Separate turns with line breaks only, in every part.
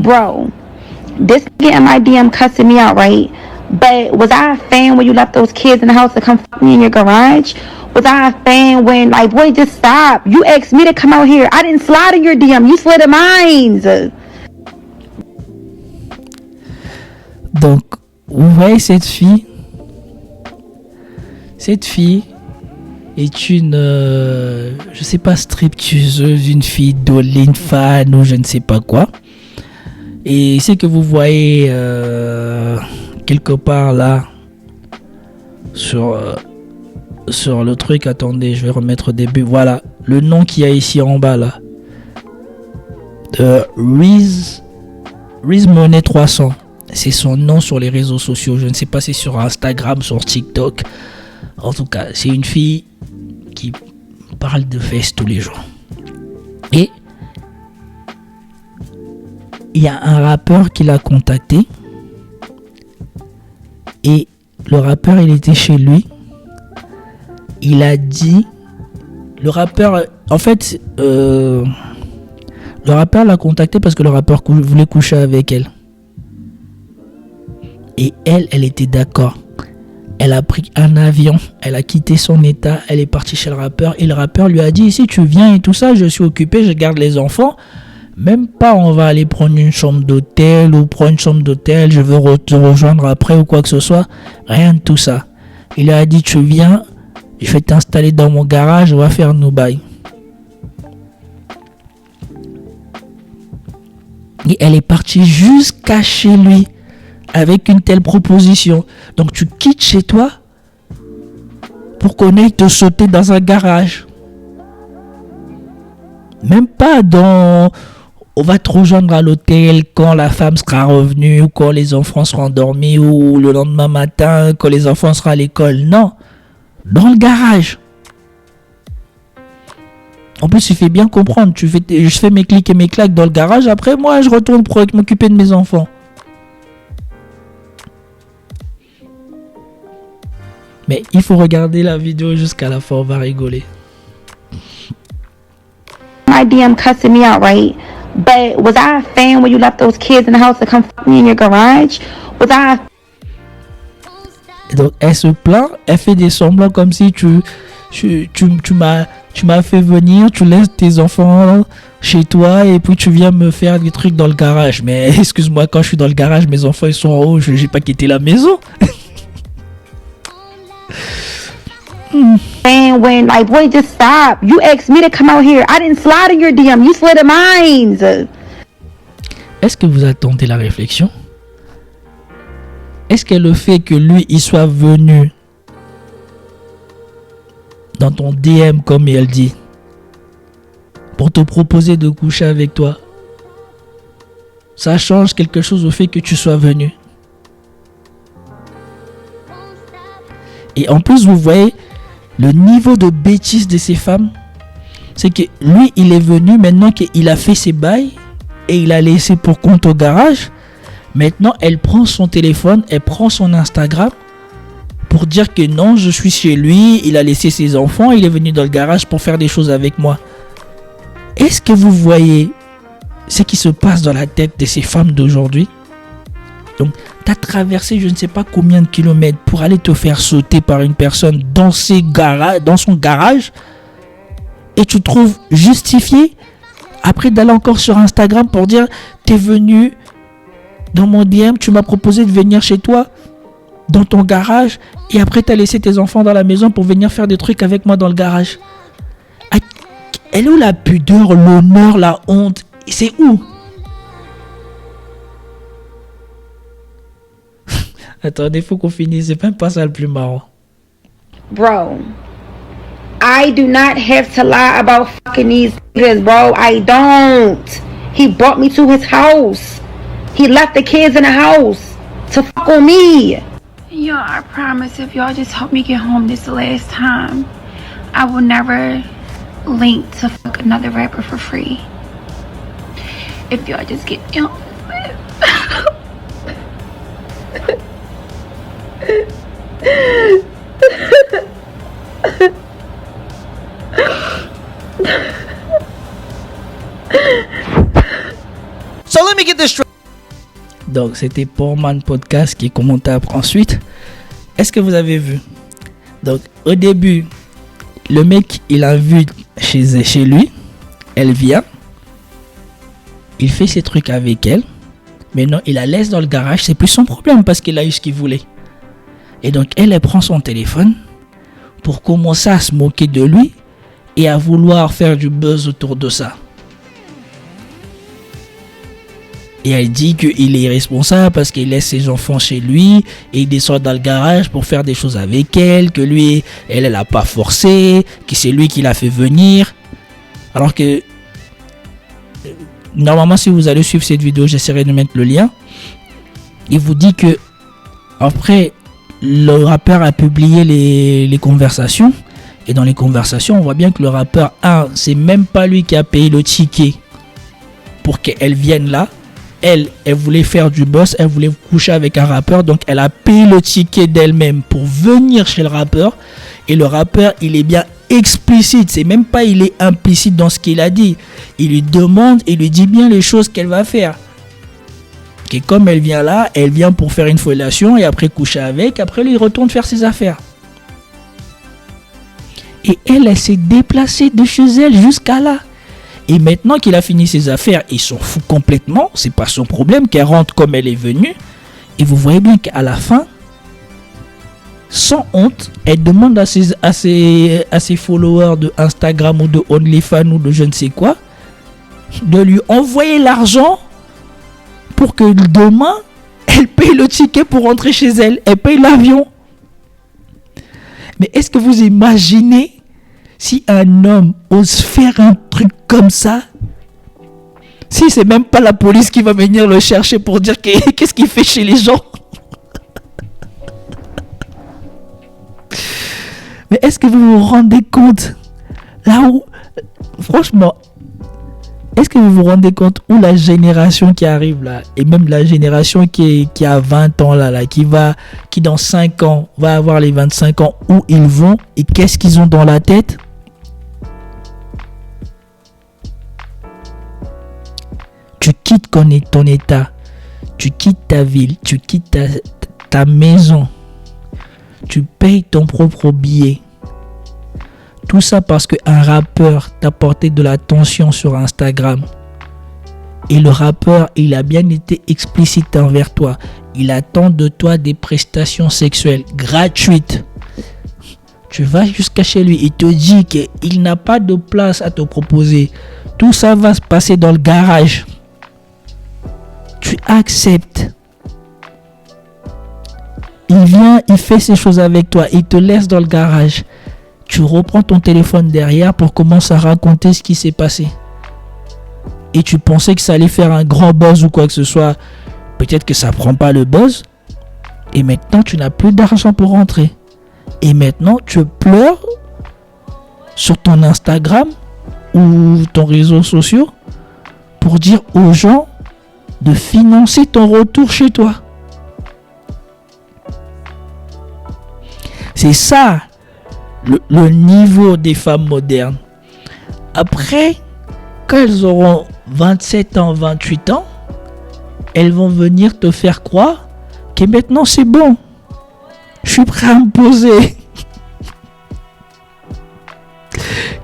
Bro, this nigga in my DM cussing me out, right? But was I a fan when you left those kids in the house to come fuck me in your garage? Was I a fan when, like, boy, just stop. You asked me to come out here. I didn't slide in your DM. You slid in mine.
Donc, vous voyez cette fille. Cette fille est une, je sais pas, stripteaseuse, une fille d'Olin fan ou je ne sais pas quoi. Et c'est que vous voyez quelque part là sur le truc. Attendez, je vais remettre au début. Voilà, le nom qu'il y a ici en bas là. Riz Money 300. C'est son nom sur les réseaux sociaux. Je ne sais pas si c'est sur Instagram, sur TikTok. En tout cas, c'est une fille qui parle de fesses tous les jours. Et il y a un rappeur qui l'a contacté. Et le rappeur, il était chez lui. Il a dit... Le rappeur... En fait, le rappeur l'a contacté parce que le rappeur voulait coucher avec elle. Et elle était d'accord. Elle a pris un avion, elle a quitté son état, elle est partie chez le rappeur. Et le rappeur lui a dit, si tu viens et tout ça, je suis occupé, je garde les enfants. Même pas on va aller prendre une chambre d'hôtel ou prendre une chambre d'hôtel, je veux te rejoindre après ou quoi que ce soit. Rien de tout ça. Il lui a dit, tu viens, je vais t'installer dans mon garage, on va faire nos bails. Et elle est partie jusqu'à chez lui avec une telle proposition. Donc tu quittes chez toi pour qu'on aille te sauter dans un garage. Même pas dans... On va te rejoindre à l'hôtel quand la femme sera revenue ou quand les enfants seront endormis ou le lendemain matin quand les enfants seront à l'école. Non. Dans le garage. En plus, il fait bien comprendre. Je fais mes clics et mes claques dans le garage. Après, moi, je retourne pour m'occuper de mes enfants. Mais il faut regarder la vidéo jusqu'à la fin, on va rigoler.
My DM cussing me out, right? But was I a fan when you left those kids in the house to come fuck me in your garage? Was I
a... Donc elle se plaint, elle fait des semblants comme si tu m'as fait venir, tu laisses tes enfants chez toi et puis tu viens me faire des trucs dans le garage. Mais excuse-moi, quand je suis dans le garage, mes enfants ils sont en haut, j'ai pas quitté la maison.
And when, like, boy, just stop. You asked me to come out here. I didn't slide in your DM. You slid in mine.
Est-ce que vous attendez la réflexion? Est-ce que le fait que lui, il soit venu dans ton DM, comme elle dit, pour te proposer de coucher avec toi, ça change quelque chose au fait que tu sois venu? Et en plus, vous voyez le niveau de bêtise de ces femmes. C'est que lui, il est venu maintenant qu'il a fait ses bails et il a laissé pour compte au garage. Maintenant, elle prend son téléphone, elle prend son Instagram pour dire que non, je suis chez lui, il a laissé ses enfants, il est venu dans le garage pour faire des choses avec moi. Est-ce que vous voyez ce qui se passe dans la tête de ces femmes d'aujourd'hui? Donc, tu as traversé je ne sais pas combien de kilomètres pour aller te faire sauter par une personne dans son garage et tu trouves justifié après d'aller encore sur Instagram pour dire t'es venu dans mon DM, tu m'as proposé de venir chez toi dans ton garage et après tu as laissé tes enfants dans la maison pour venir faire des trucs avec moi dans le garage. Elle est où la pudeur, l'honneur, la honte? C'est où? Attendez, faut qu'on finisse. C'est même pas ça le plus marrant.
Bro, I do not have to lie about fucking these niggas, bro. I don't. He brought me to his house. He left the kids in the house to fuck on me.
Y'all, I promise if y'all just help me get home this last time, I will never link to fuck another rapper for free. If y'all just get me home.
So let me get this straight.
Donc, c'était Portman Podcast qui est commentable ensuite. Est-ce que vous avez vu? Donc, au début, le mec, il a vu chez lui. Elle vient. Il fait ses trucs avec elle. Maintenant, il la laisse dans le garage. C'est plus son problème parce qu'il a eu ce qu'il voulait. Et donc, elle prend son téléphone pour commencer à se moquer de lui et à vouloir faire du buzz autour de ça. Et elle dit qu'il est irresponsable parce qu'il laisse ses enfants chez lui et il descend dans le garage pour faire des choses avec elle, que lui, elle l'a pas forcé, que c'est lui qui l'a fait venir. Alors que, normalement, si vous allez suivre cette vidéo, j'essaierai de mettre le lien. Il vous dit que, après, le rappeur a publié les conversations. Et dans les conversations, on voit bien que le rappeur, c'est même pas lui qui a payé le ticket pour qu'elle vienne là. Elle voulait faire du boss, elle voulait coucher avec un rappeur, donc elle a payé le ticket d'elle-même pour venir chez le rappeur. Et le rappeur, il est bien explicite, c'est même pas il est implicite dans ce qu'il a dit. Il lui demande et lui dit bien les choses qu'elle va faire. Et comme elle vient là, elle vient pour faire une fellation et après coucher avec, après lui il retourne faire ses affaires. Et elle s'est déplacée de chez elle jusqu'à là. Et maintenant qu'il a fini ses affaires, il s'en fout complètement. C'est pas son problème qu'elle rentre comme elle est venue. Et vous voyez bien qu'à la fin, sans honte, elle demande à ses followers de Instagram ou de OnlyFans ou de je ne sais quoi, de lui envoyer l'argent pour que demain, elle paye le ticket pour rentrer chez elle. Elle paye l'avion. Mais est-ce que vous imaginez si un homme ose faire un truc comme ça, si c'est même pas la police qui va venir le chercher pour dire qu'est-ce qu'il fait chez les gens? Mais est-ce que vous vous rendez compte là où, franchement, est-ce que vous vous rendez compte où la génération qui arrive là, et même la génération qui a 20 ans là, qui dans 5 ans va avoir les 25 ans, où ils vont et qu'est-ce qu'ils ont dans la tête? Tu quittes ton état, tu quittes ta ville, tu quittes ta maison, tu payes ton propre billet. Tout ça parce qu'un rappeur t'a porté de l'attention sur Instagram. Et le rappeur, il a bien été explicite envers toi. Il attend de toi des prestations sexuelles gratuites. Tu vas jusqu'à chez lui, il te dit qu'il n'a pas de place à te proposer. Tout ça va se passer dans le garage. Tu acceptes. Il vient, il fait ces choses avec toi, il te laisse dans le garage. Tu reprends ton téléphone derrière pour commencer à raconter ce qui s'est passé. Et tu pensais que ça allait faire un grand buzz ou quoi que ce soit. Peut-être que ça prend pas le buzz. Et maintenant, tu n'as plus d'argent pour rentrer. Et maintenant, tu pleures sur ton Instagram ou ton réseau social pour dire aux gens de financer ton retour chez toi. C'est ça le niveau des femmes modernes. Après, quand elles auront 27 ans, 28 ans, elles vont venir te faire croire que maintenant c'est bon. Je suis prêt à me poser.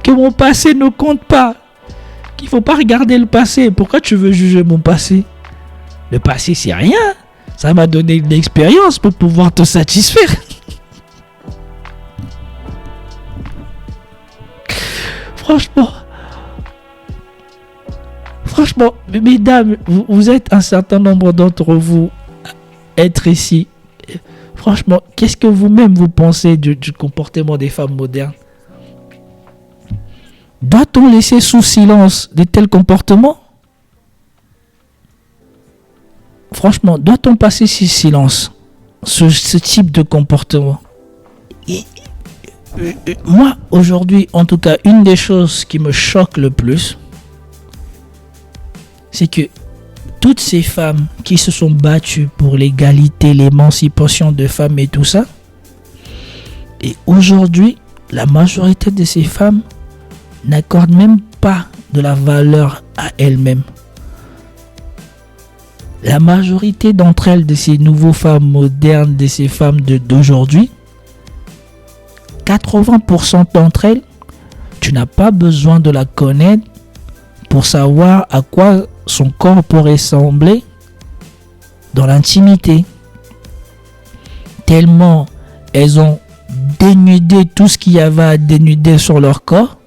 Que mon passé ne compte pas. Qu'il ne faut pas regarder le passé. Pourquoi tu veux juger mon passé? Le passé, c'est rien. Ça m'a donné de l'expérience pour pouvoir te satisfaire. Franchement, mesdames, vous êtes un certain nombre d'entre vous à être ici. Franchement, qu'est-ce que vous-même vous pensez du comportement des femmes modernes? Doit-on laisser sous silence de tels comportements? Franchement, doit-on passer sous silence ce type de comportement? Moi, aujourd'hui, en tout cas, une des choses qui me choque le plus, c'est que toutes ces femmes qui se sont battues pour l'égalité, l'émancipation de femmes et tout ça, et aujourd'hui, la majorité de ces femmes n'accordent même pas de la valeur à elles-mêmes. la majorité d'entre elles, de ces nouveaux femmes modernes, de ces femmes d'aujourd'hui, 80% d'entre elles, tu n'as pas besoin de la connaître pour savoir à quoi son corps pourrait ressembler dans l'intimité. Tellement elles ont dénudé tout ce qu'il y avait à dénuder sur leur corps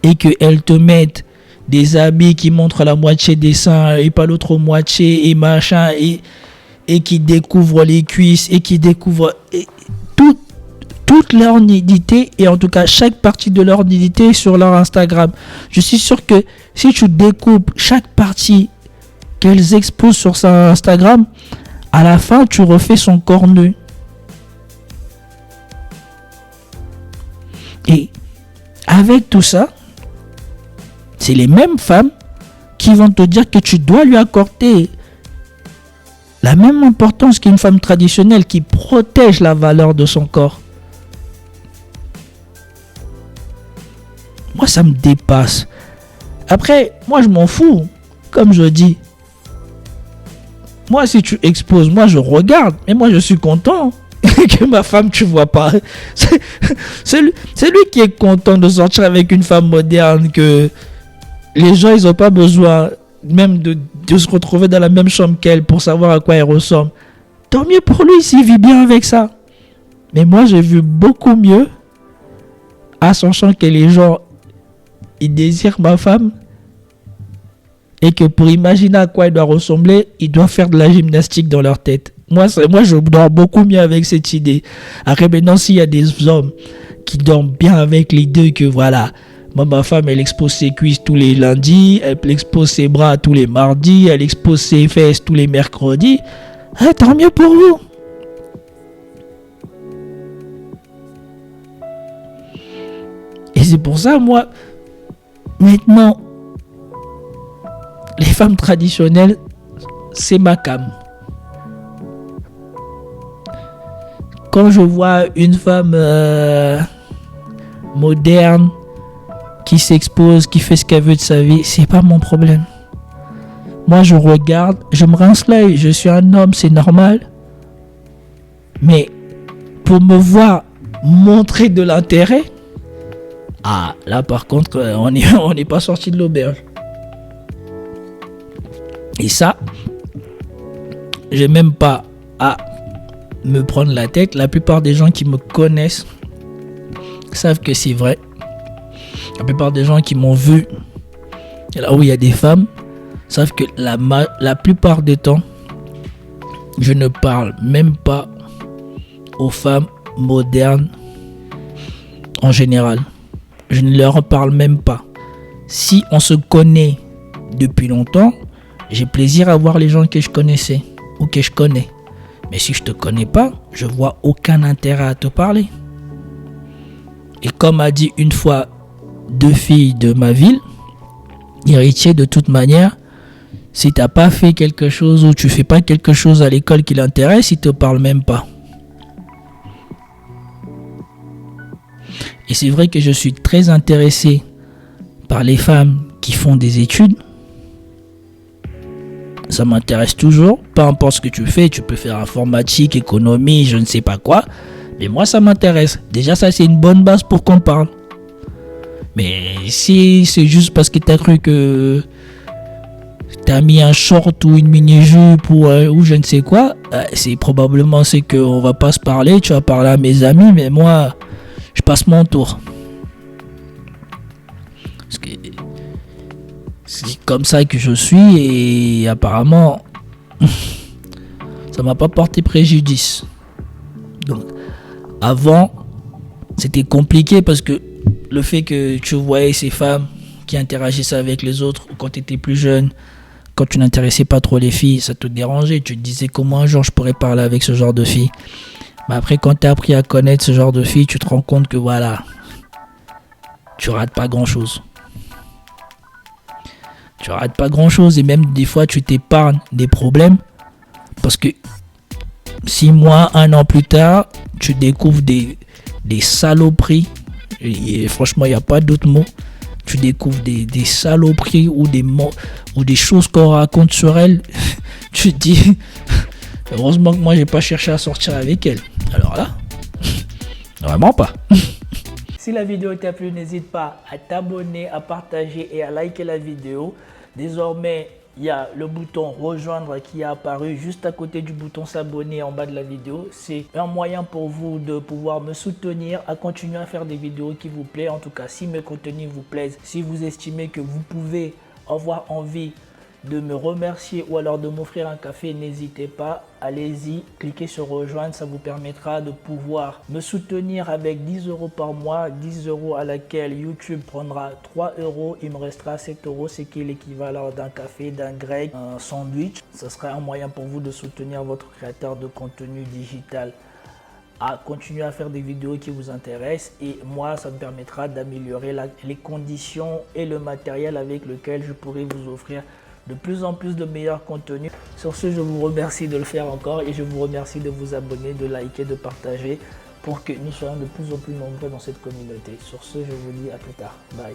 et qu'elles te mettent des habits qui montrent la moitié des seins et pas l'autre moitié et machin et qui découvrent les cuisses et qui découvrent toute leur nudité, et en tout cas chaque partie de leur nudité sur leur Instagram. Je suis sûr que si tu découpes chaque partie qu'elles exposent sur sa Instagram, à la fin tu refais son corps nu. Et avec tout ça, c'est les mêmes femmes qui vont te dire que tu dois lui accorder la même importance qu'une femme traditionnelle qui protège la valeur de son corps. Moi, ça me dépasse. Après, moi, je m'en fous. Comme je dis, moi, si tu exposes, moi, je regarde. Mais moi, je suis content que ma femme, tu vois pas. C'est lui qui est content de sortir avec une femme moderne, que les gens, ils n'ont pas besoin même de se retrouver dans la même chambre qu'elle pour savoir à quoi elle ressemble. Tant mieux pour lui s'il vit bien avec ça. Mais moi, j'ai vu beaucoup mieux, à sachant que les gens, ils désirent ma femme et que pour imaginer à quoi elle doit ressembler, ils doivent faire de la gymnastique dans leur tête. Moi, je dors beaucoup mieux avec cette idée. Après, maintenant, s'il y a des hommes qui dorment bien avec les deux, que voilà, moi, ma femme, elle expose ses cuisses tous les lundis, elle expose ses bras tous les mardis, elle expose ses fesses tous les mercredis, tant mieux pour vous. Et c'est pour ça, moi, maintenant, les femmes traditionnelles, c'est ma cam. Quand je vois une femme moderne qui s'expose, qui fait ce qu'elle veut de sa vie, c'est pas mon problème. Moi, je regarde, je me rince l'œil, je suis un homme, c'est normal. Mais pour me voir montrer de l'intérêt, ah, là par contre, on n'est pas sorti de l'auberge. Et ça, j'ai même pas à me prendre la tête. La plupart des gens qui me connaissent savent que c'est vrai. La plupart des gens qui m'ont vu là où il y a des femmes savent que la plupart des temps, je ne parle même pas aux femmes modernes en général. Je ne leur parle même pas. Si on se connaît depuis longtemps, j'ai plaisir à voir les gens que je connaissais ou que je connais. Mais si je te connais pas, je vois aucun intérêt à te parler. Et comme a dit une fois deux filles de ma ville, Héritier, de toute manière, si t'as pas fait quelque chose ou tu fais pas quelque chose à l'école qui l'intéresse, ils te parlent même pas. Et c'est vrai que je suis très intéressé par les femmes qui font des études. Ça m'intéresse toujours. Peu importe ce que tu fais, tu peux faire informatique, économie, je ne sais pas quoi. Mais moi, ça m'intéresse. Déjà, ça, c'est une bonne base pour qu'on parle. Mais si c'est juste parce que tu as cru que tu as mis un short ou une mini-jupe ou je ne sais quoi, c'est probablement c'est qu'on va pas se parler. Tu vas parler à mes amis, mais moi, je passe mon tour. Parce que c'est comme ça que je suis et apparemment, ça m'a pas porté préjudice. Donc, avant, c'était compliqué parce que le fait que tu voyais ces femmes qui interagissaient avec les autres quand tu étais plus jeune, quand tu n'intéressais pas trop les filles, ça te dérangeait. Tu te disais comment un jour je pourrais parler avec ce genre de filles. Mais après, quand tu as appris à connaître ce genre de filles, tu te rends compte que voilà, tu rates pas grand chose. Tu rates pas grand chose et même des fois tu t'épargnes des problèmes parce que 6 mois, 1 an plus tard, tu découvres des saloperies. Et franchement, il n'y a pas d'autre mot. Tu découvres des saloperies ou des choses qu'on raconte sur elles. tu te dis, heureusement que moi j'ai pas cherché à sortir avec elle. Alors là, vraiment pas. Si la vidéo t'a plu, n'hésite pas à t'abonner, à partager et à liker la vidéo. Désormais, il y a le bouton rejoindre qui est apparu juste à côté du bouton s'abonner en bas de la vidéo. C'est un moyen pour vous de pouvoir me soutenir à continuer à faire des vidéos qui vous plaisent. En tout cas, si mes contenus vous plaisent, si vous estimez que vous pouvez avoir envie de me remercier ou alors de m'offrir un café, n'hésitez pas, allez-y, cliquez sur rejoindre, ça vous permettra de pouvoir me soutenir avec 10 € par mois, 10 € à laquelle YouTube prendra 3 €, il me restera 7 €, c'est qui est l'équivalent d'un café, d'un grec, un sandwich. Ce sera un moyen pour vous de soutenir votre créateur de contenu digital à continuer à faire des vidéos qui vous intéressent, et moi ça me permettra d'améliorer les conditions et le matériel avec lequel je pourrai vous offrir de plus en plus de meilleurs contenus. Sur ce, je vous remercie de le faire encore et je vous remercie de vous abonner, de liker, de partager pour que nous soyons de plus en plus nombreux dans cette communauté. Sur ce, je vous dis à plus tard. Bye.